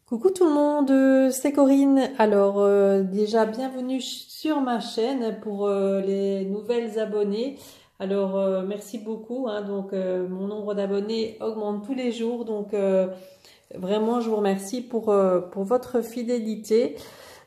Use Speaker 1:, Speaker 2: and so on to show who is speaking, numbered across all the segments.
Speaker 1: Coucou tout le monde, c'est Corinne. Alors déjà bienvenue sur ma chaîne pour les nouvelles abonnés. Alors merci beaucoup, hein. Donc mon nombre d'abonnés augmente tous les jours, donc vraiment je vous remercie pour votre fidélité.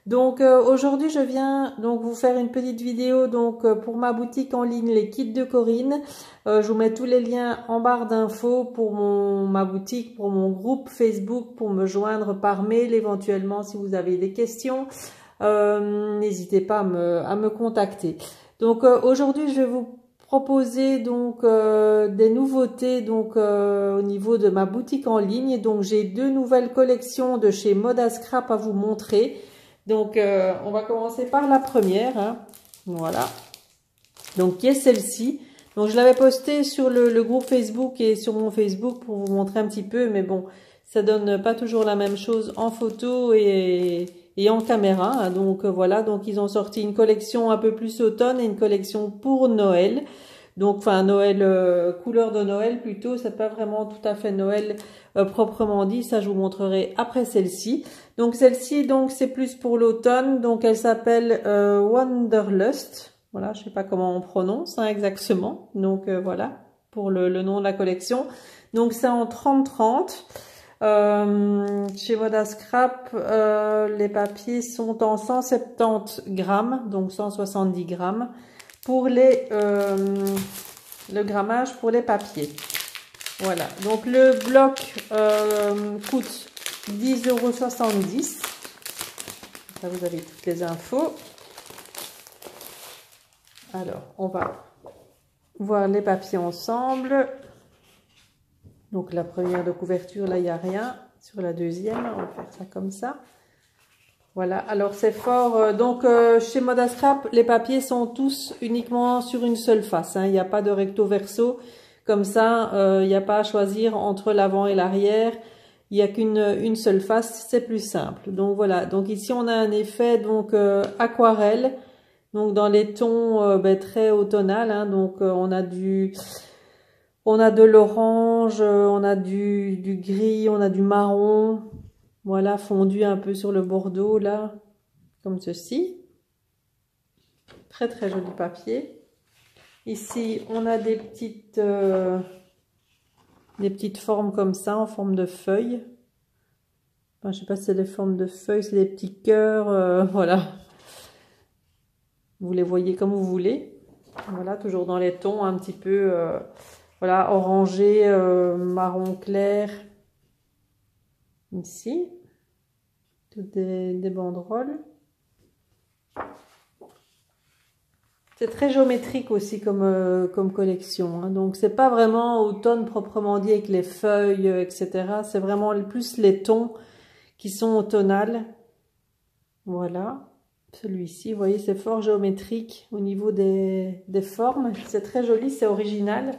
Speaker 1: Donc aujourd'hui je viens donc vous faire une petite vidéo donc pour ma boutique en ligne les kits de Corinne. Je vous mets tous les liens en barre d'infos pour ma boutique, pour mon groupe Facebook, pour me joindre par mail éventuellement si vous avez des questions. N'hésitez pas à me contacter. Donc aujourd'hui je vais vous proposer donc des nouveautés donc au niveau de ma boutique en ligne. Donc j'ai deux nouvelles collections de chez Moda Scrap à vous montrer. Donc, on va commencer par la première, hein. Voilà. Donc, qui est celle-ci. Donc, je l'avais postée sur le groupe Facebook et sur mon Facebook pour vous montrer un petit peu. Mais bon, ça donne pas toujours la même chose en photo et en caméra, hein. Donc, voilà. Donc, ils ont sorti une collection un peu plus automne et une collection pour Noël. Donc, enfin, Noël, couleur de Noël plutôt. C'est pas vraiment tout à fait Noël proprement dit. Ça, je vous montrerai après celle-ci. Donc celle-ci, donc c'est plus pour l'automne. Donc elle s'appelle Wanderlust. Voilà, je sais pas comment on prononce hein, exactement. Donc voilà pour le nom de la collection. Donc c'est en 30-30. Chez Moda Scrap, les papiers sont en 170 grammes, donc 170 grammes pour le grammage pour les papiers. Voilà, donc le bloc coûte 10,70 €. Là, vous avez toutes les infos. Alors, on va voir les papiers ensemble. Donc, la première de couverture, là, il n'y a rien. Sur la deuxième, on va faire ça comme ça. Voilà, alors c'est fort. Donc, chez Moda Scrap, les papiers sont tous uniquement sur une seule face, hein. Il n'y a pas de recto-verso. Comme ça, il n'y a pas à choisir entre l'avant et l'arrière. Il n'y a qu'une seule face, c'est plus simple. Donc voilà, donc ici on a un effet donc aquarelle, donc dans les tons très automnal, hein. Donc on a de l'orange, on a du gris, on a du marron, voilà, fondu un peu sur le bordeaux là, comme ceci. Très très joli papier. Ici on a des petites formes comme ça, en forme de feuilles. Enfin, je sais pas si c'est des formes de feuilles, c'est des petits cœurs, voilà. Vous les voyez comme vous voulez. Voilà, toujours dans les tons un petit peu, voilà, orangé, marron clair. Ici, toutes des banderoles. C'est très géométrique aussi comme collection, hein. Donc c'est pas vraiment automne proprement dit avec les feuilles, etc. C'est vraiment plus les tons qui sont automnales. Voilà. Celui-ci, vous voyez, c'est fort géométrique au niveau des formes. C'est très joli, c'est original.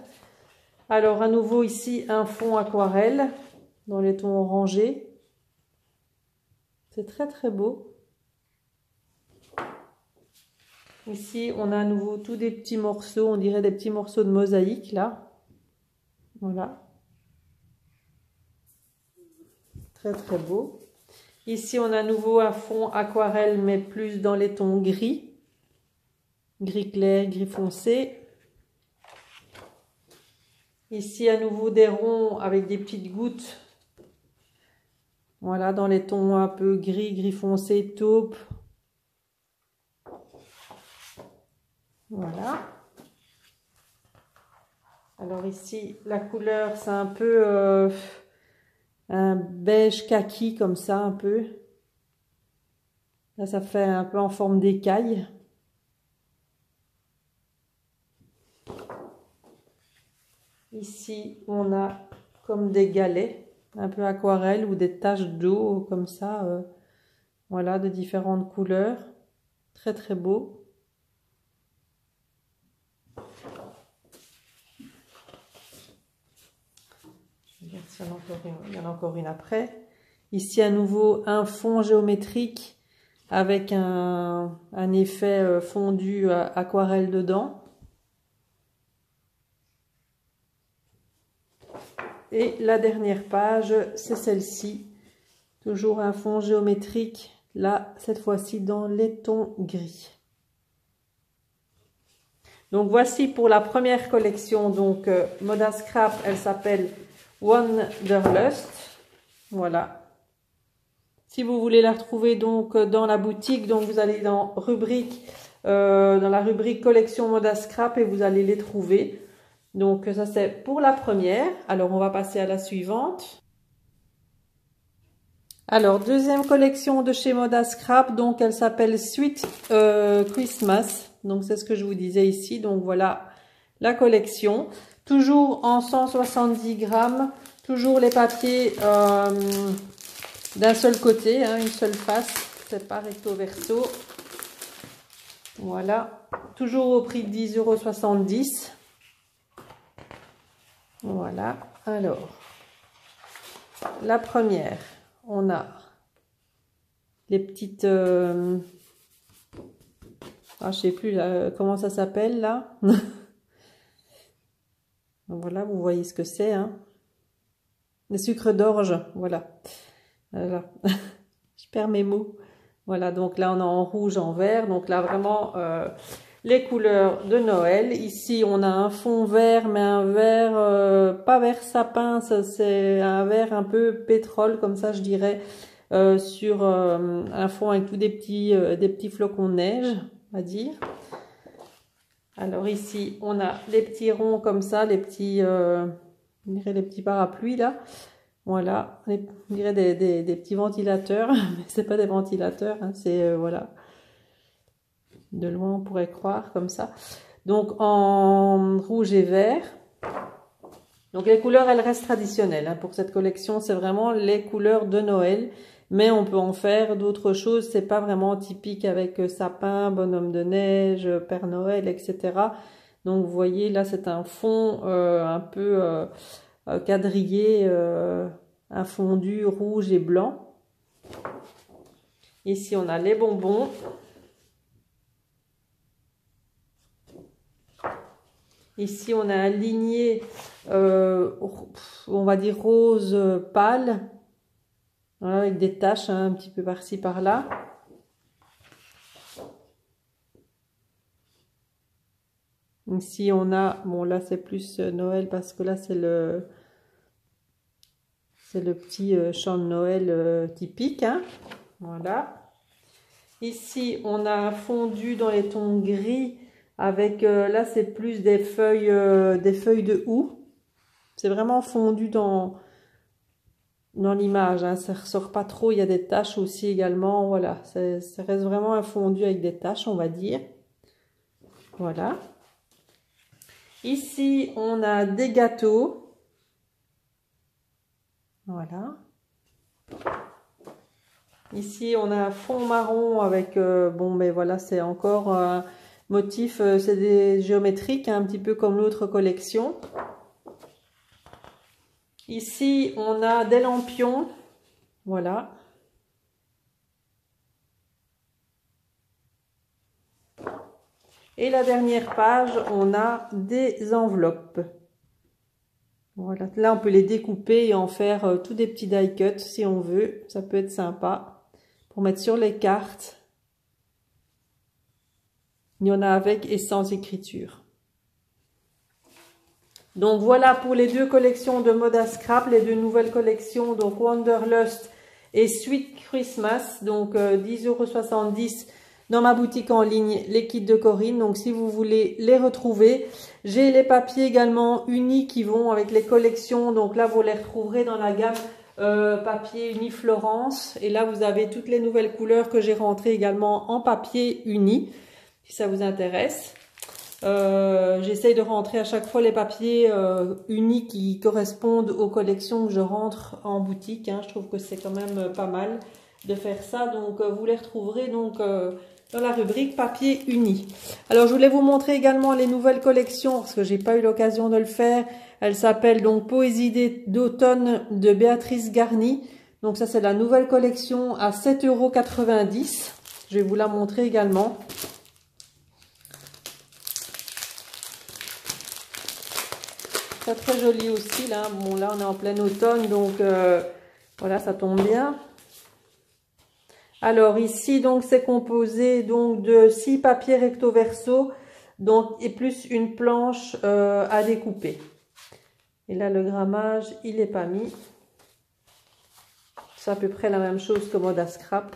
Speaker 1: Alors à nouveau ici un fond aquarelle dans les tons orangés. C'est très très beau. Ici, on a à nouveau tous des petits morceaux, on dirait des petits morceaux de mosaïque là. Voilà. Très très beau. Ici, on a à nouveau un fond aquarelle, mais plus dans les tons gris. Gris clair, gris foncé. Ici, à nouveau des ronds avec des petites gouttes. Voilà, dans les tons un peu gris, gris foncé, taupe. Voilà. Alors ici, la couleur, c'est un peu un beige kaki comme ça, un peu. Là, ça fait un peu en forme d'écaille. Ici, on a comme des galets, un peu aquarelle ou des taches d'eau comme ça. Voilà, de différentes couleurs. Très très beau. Il y en a encore une après. Ici à nouveau un fond géométrique avec un effet fondu aquarelle dedans. Et la dernière page, c'est celle-ci. Toujours un fond géométrique, là, cette fois-ci dans les tons gris. Donc, voici pour la première collection. Donc, Moda Scrap, elle s'appelle Wanderlust. Voilà. Si vous voulez la retrouver donc dans la boutique, donc vous allez dans la rubrique collection Moda Scrap et vous allez les trouver. Donc ça c'est pour la première. Alors on va passer à la suivante. Alors deuxième collection de chez Moda Scrap, donc elle s'appelle Sweet Christmas. Donc c'est ce que je vous disais ici. Donc voilà la collection. Toujours en 170 grammes. Toujours les papiers d'un seul côté, hein, une seule face. C'est pas recto verso. Voilà. Toujours au prix de 10,70 €. Voilà. Alors, la première, on a les petites... je sais plus là, comment ça s'appelle là. Voilà, vous voyez ce que c'est. Hein. Les sucres d'orge, voilà. Voilà. Je perds mes mots. Voilà, donc là on a en rouge, en vert. Donc là vraiment les couleurs de Noël. Ici on a un fond vert, mais un vert pas vert sapin, c'est un vert un peu pétrole comme ça je dirais, sur un fond avec tous des petits flocons de neige, on va dire. Alors ici on a les petits ronds comme ça, les petits, on dirait les petits parapluies là. Voilà, on dirait des petits ventilateurs, mais c'est pas des ventilateurs, hein, c'est voilà. De loin on pourrait croire comme ça. Donc en rouge et vert. Donc les couleurs elles restent traditionnelles, hein. Pour cette collection c'est vraiment les couleurs de Noël, mais on peut en faire d'autres choses. C'est pas vraiment typique avec sapin, bonhomme de neige, Père Noël, etc. Donc vous voyez là c'est un fond un peu quadrillé, un fondu rouge et blanc. Ici on a les bonbons. Ici on a un ligné, on va dire rose pâle, voilà, avec des taches, hein, un petit peu par-ci par-là. Ici on a, bon là c'est plus Noël parce que là c'est le petit chant de Noël typique, hein. Voilà. Ici on a un fondu dans les tons gris avec là c'est plus des feuilles de houx. C'est vraiment fondu dans l'image, hein. Ça ressort pas trop. Il y a des taches aussi également. Voilà, ça reste vraiment un fondu avec des taches, on va dire. Voilà. Ici on a des gâteaux. Voilà. Ici on a un fond marron avec bon mais voilà c'est encore un motif, c'est des géométriques, hein, un petit peu comme l'autre collection. Ici on a des lampions, voilà. Et la dernière page on a des enveloppes. Voilà, là on peut les découper et en faire tous des petits die cuts si on veut, ça peut être sympa pour mettre sur les cartes. Il y en a avec et sans écriture. Donc voilà pour les deux collections de Moda Scrap, les deux nouvelles collections, donc Wanderlust et Sweet Christmas, donc 10,70 € dans ma boutique en ligne, les kits de Corinne. Donc si vous voulez les retrouver, j'ai les papiers également unis qui vont avec les collections. Donc là vous les retrouverez dans la gamme papier uni Florence. Et là vous avez toutes les nouvelles couleurs que j'ai rentrées également en papier uni, si ça vous intéresse. J'essaye de rentrer à chaque fois les papiers unis qui correspondent aux collections que je rentre en boutique, hein. Je trouve que c'est quand même pas mal de faire ça. Donc vous les retrouverez donc dans la rubrique papier uni. Alors je voulais vous montrer également les nouvelles collections parce que j'ai pas eu l'occasion de le faire. Elle s'appelle donc Poésie d'automne de Béatrice Garny. Donc ça c'est la nouvelle collection à 7,90 €. Je vais vous la montrer également. Très très joli aussi là. Bon là on est en plein automne donc voilà ça tombe bien. Alors ici donc c'est composé donc de 6 papiers recto verso donc et plus une planche à découper. Et là le grammage il est pas mis. C'est à peu près la même chose que mode à scrap.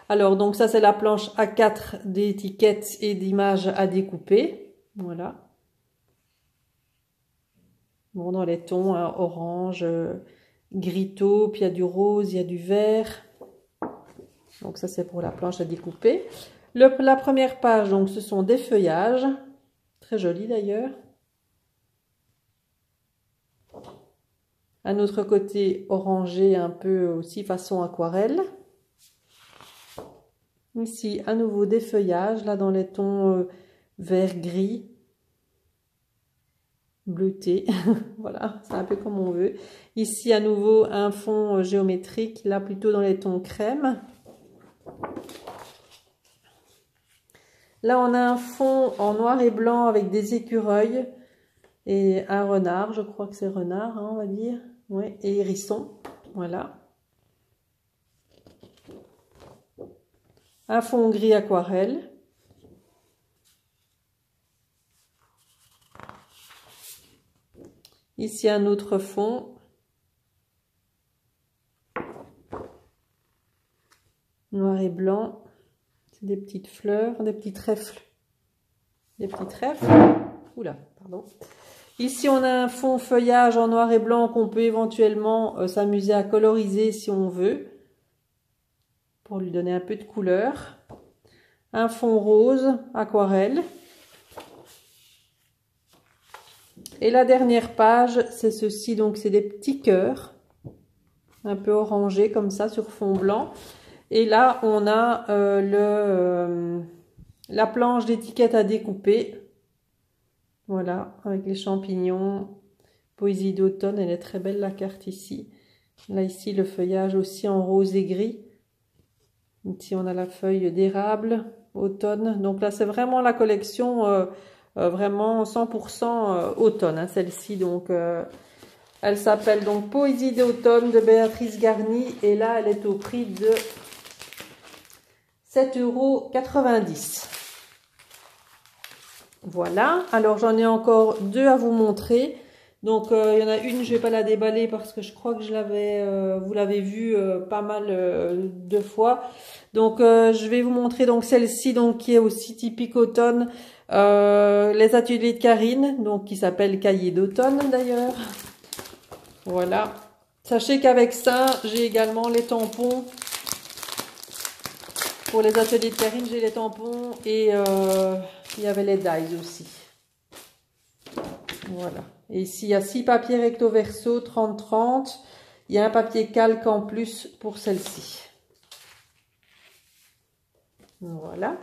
Speaker 1: Alors donc ça c'est la planche A4 d'étiquettes et d'images à découper. Voilà. Bon dans les tons hein, orange, gris taupe, puis il y a du rose, il y a du vert. Donc ça c'est pour la planche à découper. La première page, donc ce sont des feuillages. Très joli d'ailleurs. Un autre côté orangé un peu aussi façon aquarelle. Ici à nouveau des feuillages, là dans les tons vert gris, bleuté. Voilà, c'est un peu comme on veut. Ici à nouveau un fond géométrique, là plutôt dans les tons crème. Là, on a un fond en noir et blanc avec des écureuils et un renard. Je crois que c'est renard, hein, on va dire. Ouais, et hérisson. Voilà. Un fond gris aquarelle. Ici, un autre fond. Noir et blanc. Des petites fleurs, des petits trèfles. Des petits trèfles. Oula, pardon. Ici, on a un fond feuillage en noir et blanc qu'on peut éventuellement s'amuser à coloriser si on veut. Pour lui donner un peu de couleur. Un fond rose, aquarelle. Et la dernière page, c'est ceci. Donc, c'est des petits cœurs. Un peu orangés comme ça sur fond blanc. Et là, on a la planche d'étiquette à découper. Voilà, avec les champignons. Poésie d'automne, elle est très belle la carte ici. Là, ici, le feuillage aussi en rose et gris. Ici, on a la feuille d'érable, automne. Donc là, c'est vraiment la collection vraiment 100% automne, hein, celle-ci. Donc, elle s'appelle donc Poésie d'automne de Béatrice Garny. Et là, elle est au prix de 7,90 €. Voilà, alors j'en ai encore deux à vous montrer. Donc il y en a une, je vais pas la déballer parce que je crois que je l'avais, vous l'avez vue pas mal de fois. Donc je vais vous montrer donc celle-ci donc qui est aussi typique automne, les ateliers de Karine, donc qui s'appelle Cahier d'automne d'ailleurs. Voilà. Sachez qu'avec ça, j'ai également les tampons. Pour les ateliers de Karine, j'ai les tampons et il y avait les dies aussi. Voilà. Et ici, il y a 6 papiers recto verso, 30-30. Il y a un papier calque en plus pour celle-ci. Voilà.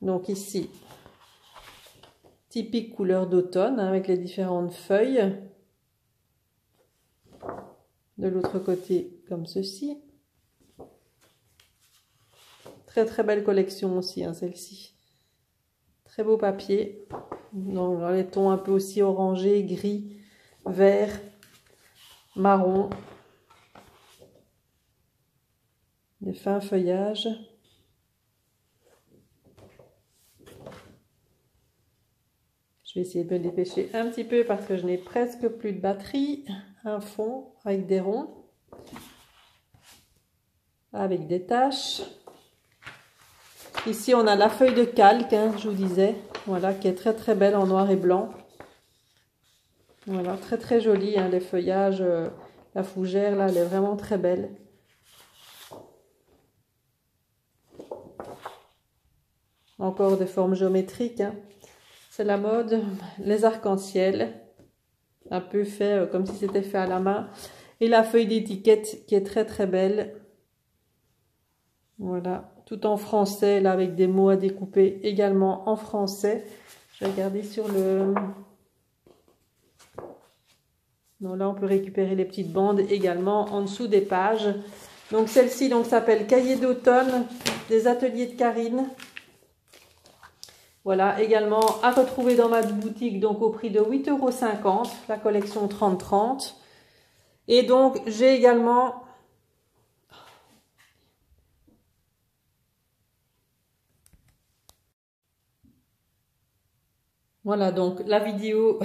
Speaker 1: Donc ici, typique couleur d'automne hein, avec les différentes feuilles. De l'autre côté, comme ceci. Très très belle collection aussi, hein, celle-ci. Très beau papier. Dans les tons un peu aussi orangé, gris, vert, marron. Des fins feuillages. Je vais essayer de me dépêcher un petit peu parce que je n'ai presque plus de batterie. Un fond avec des ronds. Avec des taches. Ici, on a la feuille de calque, hein, je vous disais. Voilà, qui est très très belle en noir et blanc. Voilà, très très jolie, hein, les feuillages. La fougère, là, elle est vraiment très belle. Encore des formes géométriques. Hein. C'est la mode. Les arcs-en-ciel. Un peu fait comme si c'était fait à la main. Et la feuille d'étiquette qui est très très belle. Voilà. Tout en français, là, avec des mots à découper également en français. Je vais regarder sur le... Non, là, on peut récupérer les petites bandes également en dessous des pages. Donc, celle-ci donc s'appelle Cahier d'automne des ateliers de Karine. Voilà, également à retrouver dans ma boutique, donc au prix de 8,50 €, la collection 30-30. Et donc, j'ai également... Voilà, donc la vidéo,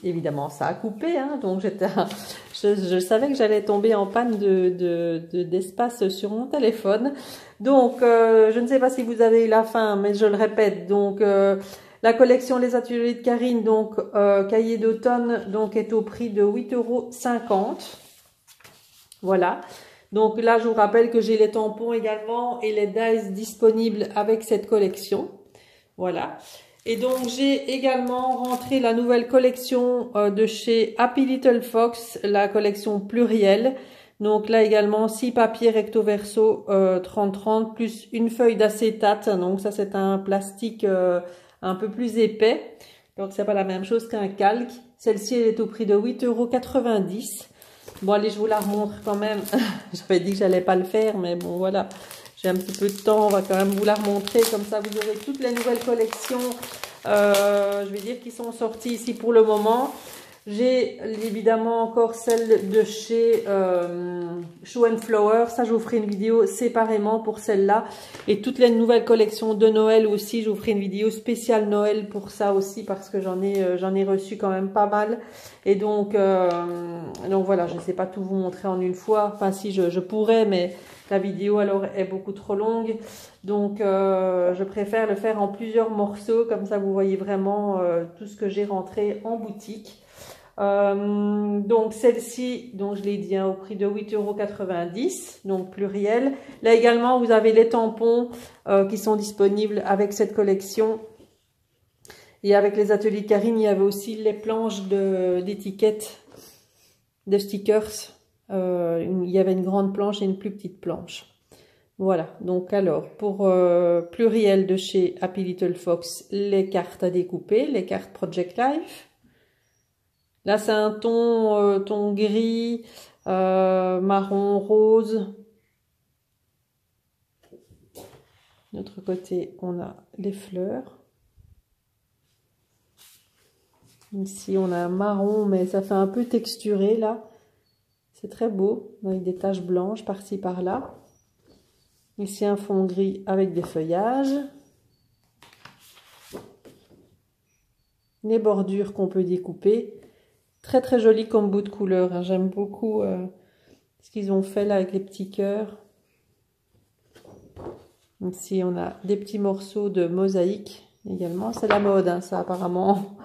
Speaker 1: évidemment, ça a coupé, hein, donc je savais que j'allais tomber en panne d'espace sur mon téléphone. Donc, je ne sais pas si vous avez eu la fin, mais je le répète. Donc, la collection Les Ateliers de Karine, donc cahier d'automne, donc est au prix de 8,50 €. Voilà. Donc là, je vous rappelle que j'ai les tampons également et les dies disponibles avec cette collection. Voilà. Et donc, j'ai également rentré la nouvelle collection de chez Happy Little Fox, la collection plurielle. Donc là également, 6 papiers recto verso 30-30 plus une feuille d'acétate. Donc ça, c'est un plastique un peu plus épais. Donc c'est pas la même chose qu'un calque. Celle-ci, elle est au prix de 8,90 €. Bon, allez, je vous la remontre quand même. J'avais dit que j'allais pas le faire, mais bon, voilà. J'ai un petit peu de temps, on va quand même vous la remontrer. Comme ça, vous aurez toutes les nouvelles collections, je vais dire, qui sont sorties ici pour le moment. J'ai évidemment encore celle de chez Show & Flower. Ça, je vous ferai une vidéo séparément pour celle-là. Et toutes les nouvelles collections de Noël aussi, je vous ferai une vidéo spéciale Noël pour ça aussi, parce que j'en ai reçu quand même pas mal. Et donc voilà, je ne sais pas tout vous montrer en une fois. Enfin, si, je pourrais, mais la vidéo alors est beaucoup trop longue. Donc, je préfère le faire en plusieurs morceaux. Comme ça, vous voyez vraiment tout ce que j'ai rentré en boutique. Donc celle-ci, donc je l'ai dit, hein, au prix de 8,90 €, donc pluriel. Là également, vous avez les tampons qui sont disponibles avec cette collection. Et avec les ateliers de Karine, il y avait aussi les planches d'étiquettes, de stickers. Il y avait une grande planche et une plus petite planche. Voilà, donc alors, pour pluriel de chez Happy Little Fox, les cartes à découper, les cartes Project Life. Là, c'est un ton gris, marron, rose. De l'autre côté, on a les fleurs. Ici, on a un marron, mais ça fait un peu texturé, là. C'est très beau, avec des taches blanches par-ci, par-là. Ici, un fond gris avec des feuillages. Les bordures qu'on peut découper. Très très joli comme bout de couleur, hein. J'aime beaucoup ce qu'ils ont fait là avec les petits cœurs. Ici on a des petits morceaux de mosaïque également, c'est la mode, hein, ça apparemment.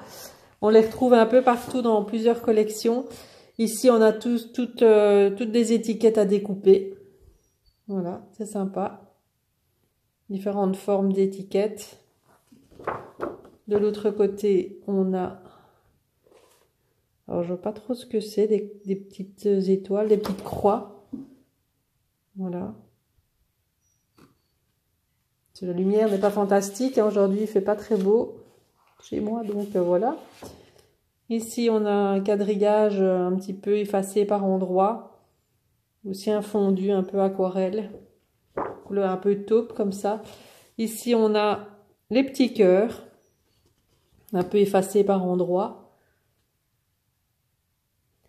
Speaker 1: On les retrouve un peu partout dans plusieurs collections. Ici on a toutes des étiquettes à découper. Voilà, c'est sympa. Différentes formes d'étiquettes. De l'autre côté on a... Alors, je vois pas trop ce que c'est, des petites étoiles, des petites croix. Voilà. La lumière n'est pas fantastique, hein. Aujourd'hui, il fait pas très beau chez moi, donc voilà. Ici, on a un quadrillage un petit peu effacé par endroits. Aussi un fondu un peu aquarelle. Couleur un peu taupe, comme ça. Ici, on a les petits cœurs. Un peu effacés par endroits.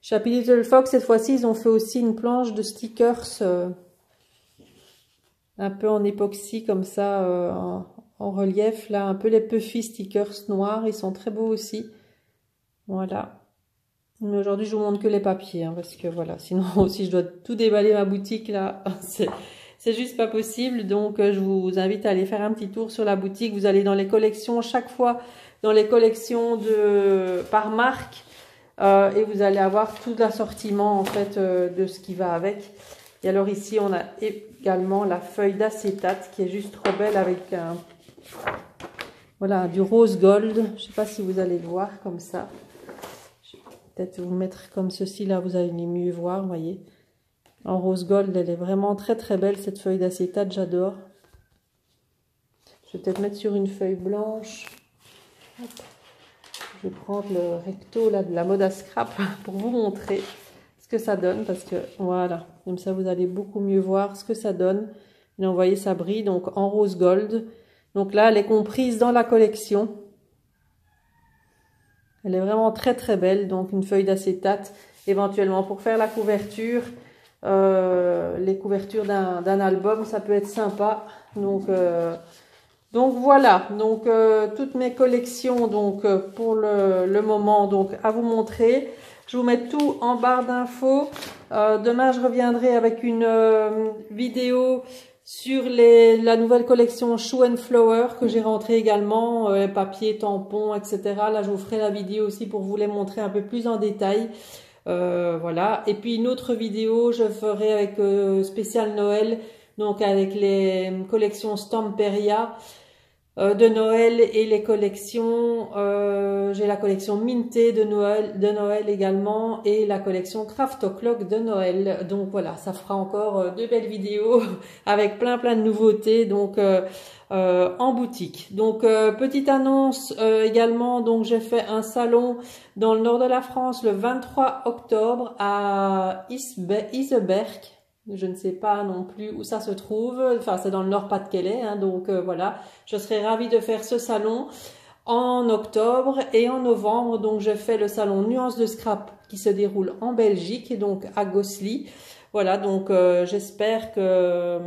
Speaker 1: Chez Happy Little Fox, cette fois-ci, ils ont fait aussi une planche de stickers un peu en époxy, comme ça, en relief. Là, un peu les puffy stickers noirs, ils sont très beaux aussi. Voilà. Mais aujourd'hui, je vous montre que les papiers, hein, parce que voilà, sinon, si je dois tout déballer ma boutique, là, c'est juste pas possible. Donc, je vous invite à aller faire un petit tour sur la boutique. Vous allez dans les collections, chaque fois dans les collections par marque. Et vous allez avoir tout l'assortiment en fait de ce qui va avec. Et alors ici on a également la feuille d'acétate qui est juste trop belle avec voilà, du rose gold. Je sais pas si vous allez le voir comme ça. Je vais peut-être vous mettre comme ceci, là vous allez mieux voir, vous voyez. En rose gold, elle est vraiment très très belle cette feuille d'acétate, j'adore. Je vais peut-être mettre sur une feuille blanche. Hop. Je vais prendre le recto là, de la mode à scrap pour vous montrer ce que ça donne, parce que voilà, comme ça vous allez beaucoup mieux voir ce que ça donne. Et vous voyez, ça brille donc en rose gold. Donc là, elle est comprise dans la collection. Elle est vraiment très très belle. Donc une feuille d'acétate éventuellement pour faire la couverture, les couvertures d'un album, ça peut être sympa. Donc Donc voilà, donc toutes mes collections donc pour le moment donc à vous montrer. Je vous mets tout en barre d'infos. Demain je reviendrai avec une vidéo sur la nouvelle collection Shoe and Flower que j'ai rentrée également, papier, tampons, etc. Là je vous ferai la vidéo aussi pour vous les montrer un peu plus en détail. Voilà, et puis une autre vidéo je ferai avec spécial Noël, donc avec les collections Stamperia de Noël et les collections, j'ai la collection Minté de Noël également et la collection Craft O'Clock de Noël. Donc voilà, ça fera encore deux belles vidéos avec plein de nouveautés donc en boutique. Donc petite annonce également, donc j'ai fait un salon dans le nord de la France le 23 octobre à Iseberg. Je ne sais pas non plus où ça se trouve. Enfin, c'est dans le Nord-Pas-de-Calais. Hein, donc voilà, je serais ravie de faire ce salon en octobre et en novembre. Donc je fais le salon Nuances de Scrap qui se déroule en Belgique, donc à Gosselies. Voilà, donc j'espère que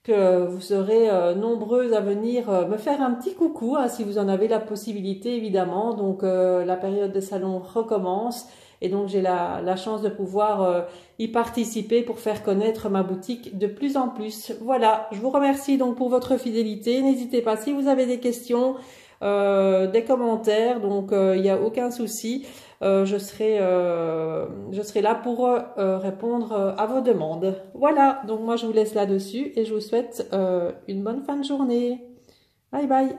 Speaker 1: vous serez nombreuses à venir me faire un petit coucou, hein, si vous en avez la possibilité évidemment. Donc la période de salon recommence. Et donc, j'ai la chance de pouvoir y participer pour faire connaître ma boutique de plus en plus. Voilà, je vous remercie donc pour votre fidélité. N'hésitez pas si vous avez des questions, des commentaires, donc il n'y a aucun souci. Je serai là pour répondre à vos demandes. Voilà, donc moi je vous laisse là-dessus et je vous souhaite une bonne fin de journée. Bye bye.